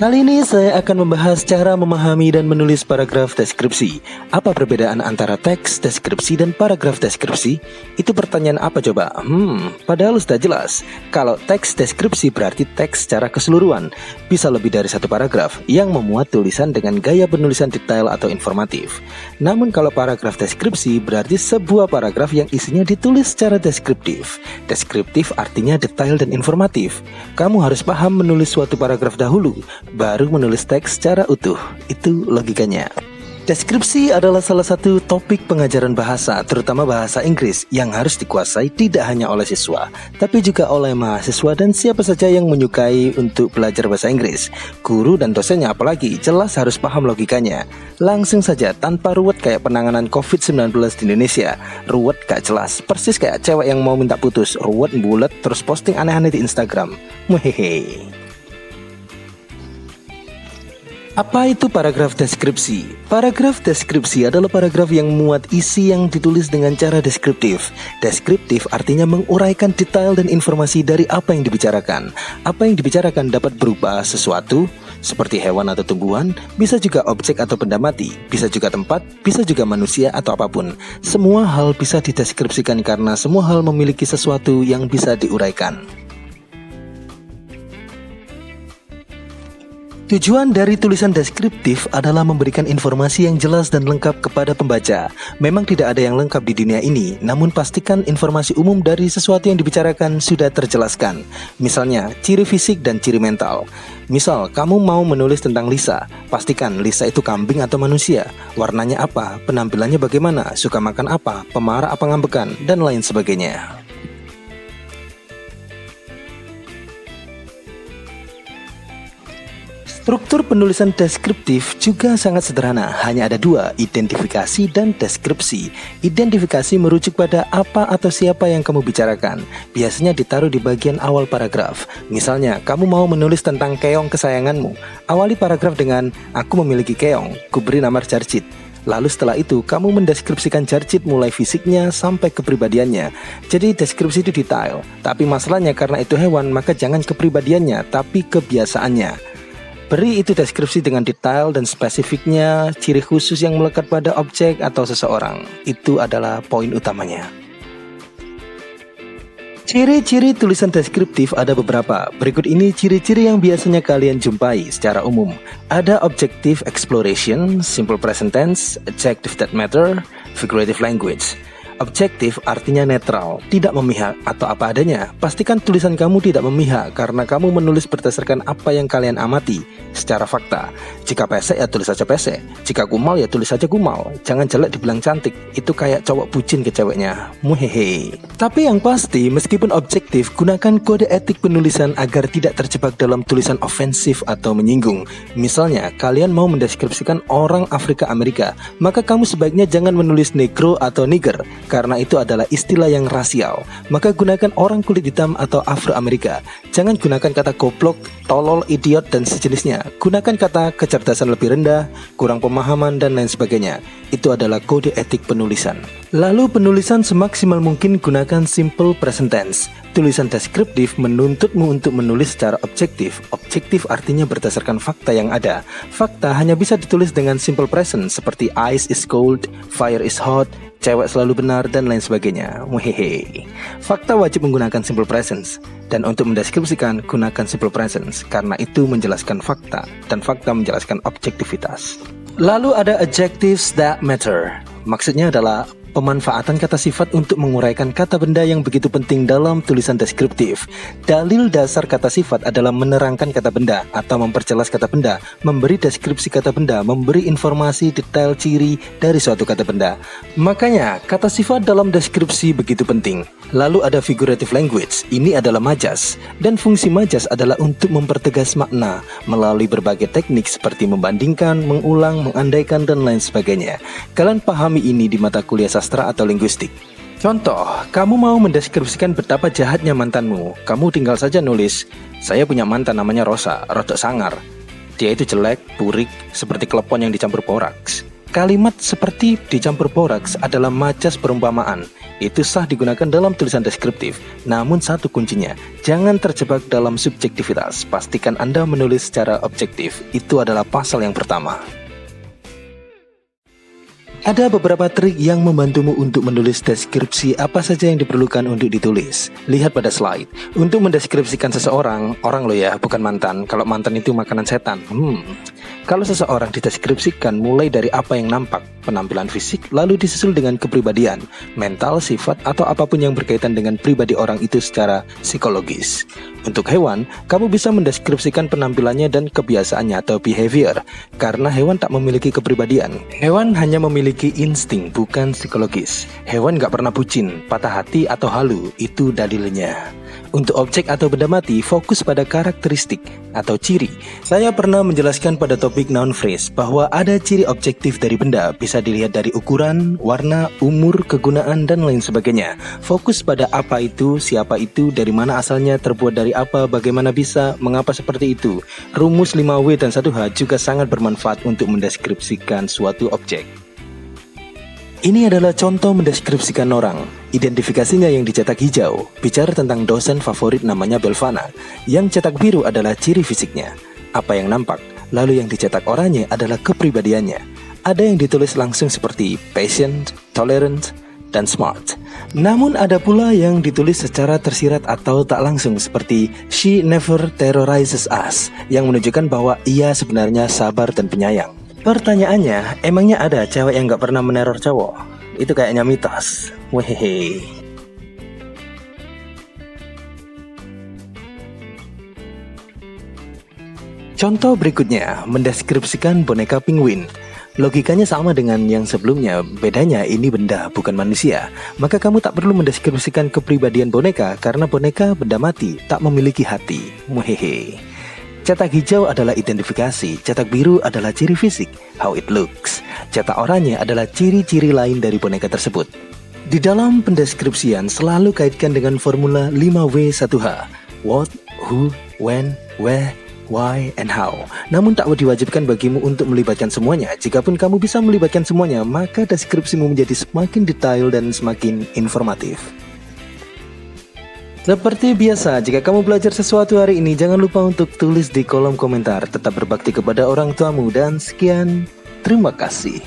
Kali ini saya akan membahas cara memahami dan menulis paragraf deskripsi. Apa perbedaan antara teks deskripsi dan paragraf deskripsi? Itu pertanyaan apa coba? Padahal sudah jelas. Kalau teks deskripsi berarti teks secara keseluruhan. Bisa lebih dari satu paragraf yang memuat tulisan dengan gaya penulisan detail atau informatif. Namun kalau paragraf deskripsi berarti sebuah paragraf yang isinya ditulis secara deskriptif. Deskriptif artinya detail dan informatif. Kamu harus paham menulis suatu paragraf dahulu, baru menulis teks secara utuh. Itu logikanya. Deskripsi adalah salah satu topik pengajaran bahasa, terutama bahasa Inggris, yang harus dikuasai tidak hanya oleh siswa, tapi juga oleh mahasiswa dan siapa saja yang menyukai untuk belajar bahasa Inggris. Guru dan dosennya apalagi, jelas harus paham logikanya. Langsung saja, tanpa ruwet kayak penanganan COVID-19 di Indonesia. Ruwet gak jelas, persis kayak cewek yang mau minta putus. Ruwet, bulet, terus posting aneh-aneh di Instagram. Muhehe. Apa itu paragraf deskripsi? Paragraf deskripsi adalah paragraf yang muat isi yang ditulis dengan cara deskriptif. Deskriptif artinya menguraikan detail dan informasi dari apa yang dibicarakan. Apa yang dibicarakan dapat berupa sesuatu, seperti hewan atau tumbuhan, bisa juga objek atau benda mati, bisa juga tempat, bisa juga manusia atau apapun. Semua hal bisa dideskripsikan karena semua hal memiliki sesuatu yang bisa diuraikan. Tujuan dari tulisan deskriptif adalah memberikan informasi yang jelas dan lengkap kepada pembaca. Memang tidak ada yang lengkap di dunia ini, namun pastikan informasi umum dari sesuatu yang dibicarakan sudah terjelaskan. Misalnya, ciri fisik dan ciri mental. Misal, kamu mau menulis tentang Lisa, pastikan Lisa itu kambing atau manusia, warnanya apa, penampilannya bagaimana, suka makan apa, pemarah apa ngambekan, dan lain sebagainya. Struktur penulisan deskriptif juga sangat sederhana, hanya ada dua, identifikasi dan deskripsi. Identifikasi merujuk pada apa atau siapa yang kamu bicarakan, biasanya ditaruh di bagian awal paragraf. Misalnya, kamu mau menulis tentang keong kesayanganmu, awali paragraf dengan, aku memiliki keong, kuberi nama Jarjit. Lalu setelah itu, kamu mendeskripsikan Jarjit mulai fisiknya sampai kepribadiannya. Jadi deskripsi itu detail, tapi masalahnya karena itu hewan, maka jangan kepribadiannya, tapi kebiasaannya. Beri itu deskripsi dengan detail dan spesifiknya, ciri khusus yang melekat pada objek atau seseorang. Itu adalah poin utamanya. Ciri-ciri tulisan deskriptif ada beberapa. Berikut ini ciri-ciri yang biasanya kalian jumpai secara umum. Ada objective exploration, simple present tense, adjective that matter, figurative language. Objektif artinya netral, tidak memihak atau apa adanya. Pastikan tulisan kamu tidak memihak karena kamu menulis berdasarkan apa yang kalian amati secara fakta. Jika pesek ya tulis saja pesek, jika kumal ya tulis saja kumal. Jangan jelek dibilang cantik, itu kayak cowok bucin ke ceweknya. Muhehe. Tapi yang pasti, meskipun objektif, gunakan kode etik penulisan agar tidak terjebak dalam tulisan ofensif atau menyinggung. Misalnya, kalian mau mendeskripsikan orang Afrika Amerika, maka kamu sebaiknya jangan menulis negro atau nigger, karena itu adalah istilah yang rasial. Maka gunakan orang kulit hitam atau Afro-Amerika. Jangan gunakan kata goblok, tolol, idiot, dan sejenisnya. Gunakan kata kecerdasan lebih rendah, kurang pemahaman, dan lain sebagainya. Itu adalah kode etik penulisan. Lalu penulisan semaksimal mungkin gunakan simple present tense. Tulisan deskriptif menuntutmu untuk menulis secara objektif. Objektif artinya berdasarkan fakta yang ada. Fakta hanya bisa ditulis dengan simple present seperti ice is cold, fire is hot, cewek selalu benar, dan lain sebagainya. Muhehe. Fakta wajib menggunakan simple present. Dan untuk mendeskripsikan, gunakan simple present karena itu menjelaskan fakta, dan fakta menjelaskan objektivitas. Lalu ada adjectives that matter. Maksudnya adalah pemanfaatan kata sifat untuk menguraikan kata benda yang begitu penting dalam tulisan deskriptif. Dalil dasar kata sifat adalah menerangkan kata benda atau memperjelas kata benda, memberi deskripsi kata benda, memberi informasi detail ciri dari suatu kata benda. Makanya, kata sifat dalam deskripsi begitu penting. Lalu ada figurative language, ini adalah majas. Dan fungsi majas adalah untuk mempertegas makna melalui berbagai teknik seperti membandingkan, mengulang, mengandaikan, dan lain sebagainya. Kalian pahami ini di mata kuliah sastra atau linguistik. Contoh, kamu mau mendeskripsikan betapa jahatnya mantanmu. Kamu tinggal saja nulis, saya punya mantan namanya Rosa, rodok sangar. Dia itu jelek, burik, seperti klepon yang dicampur boraks. Kalimat seperti dicampur boraks adalah majas perumpamaan. Itu sah digunakan dalam tulisan deskriptif. Namun satu kuncinya, jangan terjebak dalam subjektivitas. Pastikan Anda menulis secara objektif. Itu adalah pasal yang pertama. Ada beberapa trik yang membantumu untuk menulis deskripsi apa saja yang diperlukan untuk ditulis. Lihat pada slide. Untuk mendeskripsikan seseorang, orang lo ya, bukan mantan. Kalau mantan itu makanan setan. Kalau seseorang dideskripsikan mulai dari apa yang nampak, penampilan fisik, lalu disusul dengan kepribadian, mental, sifat, atau apapun yang berkaitan dengan pribadi orang itu secara psikologis. Untuk hewan, kamu bisa mendeskripsikan penampilannya dan kebiasaannya atau behavior, karena hewan tak memiliki kepribadian. Hewan hanya memiliki insting, bukan psikologis. Hewan gak pernah bucin, patah hati, atau halu, itu dalilnya. Untuk objek atau benda mati, fokus pada karakteristik atau ciri. Saya pernah menjelaskan pada topik noun phrase bahwa ada ciri objektif dari benda, bisa dilihat dari ukuran, warna, umur, kegunaan, dan lain sebagainya. Fokus pada apa itu, siapa itu, dari mana asalnya, terbuat dari apa, bagaimana bisa, mengapa seperti itu. Rumus 5W dan 1H juga sangat bermanfaat untuk mendeskripsikan suatu objek. Ini adalah contoh mendeskripsikan orang. Identifikasinya yang dicetak hijau, bicara tentang dosen favorit namanya Belvana. Yang cetak biru adalah ciri fisiknya, apa yang nampak. Lalu yang dicetak oranye adalah kepribadiannya. Ada yang ditulis langsung seperti patient, tolerant, dan smart. Namun ada pula yang ditulis secara tersirat atau tak langsung seperti she never terrorizes us, yang menunjukkan bahwa ia sebenarnya sabar dan penyayang. Pertanyaannya, emangnya ada cewek yang gak pernah meneror cowok? Itu kayaknya mitos. Wehehe. Contoh berikutnya, mendeskripsikan boneka penguin. Logikanya sama dengan yang sebelumnya, bedanya ini benda, bukan manusia. Maka kamu tak perlu mendeskripsikan kepribadian boneka, karena boneka benda mati, tak memiliki hati. Wehehe. Cetak hijau adalah identifikasi, cetak biru adalah ciri fisik, how it looks. Cetak oranye adalah ciri-ciri lain dari boneka tersebut. Di dalam pendeskripsian selalu kaitkan dengan formula 5W1H. What, who, when, where, why, and how. Namun tak diwajibkan bagimu untuk melibatkan semuanya. Jikapun kamu bisa melibatkan semuanya, maka deskripsimu menjadi semakin detail dan semakin informatif. Seperti biasa, jika kamu belajar sesuatu hari ini, jangan lupa untuk tulis di kolom komentar. Tetap berbakti kepada orang tuamu dan sekian, terima kasih.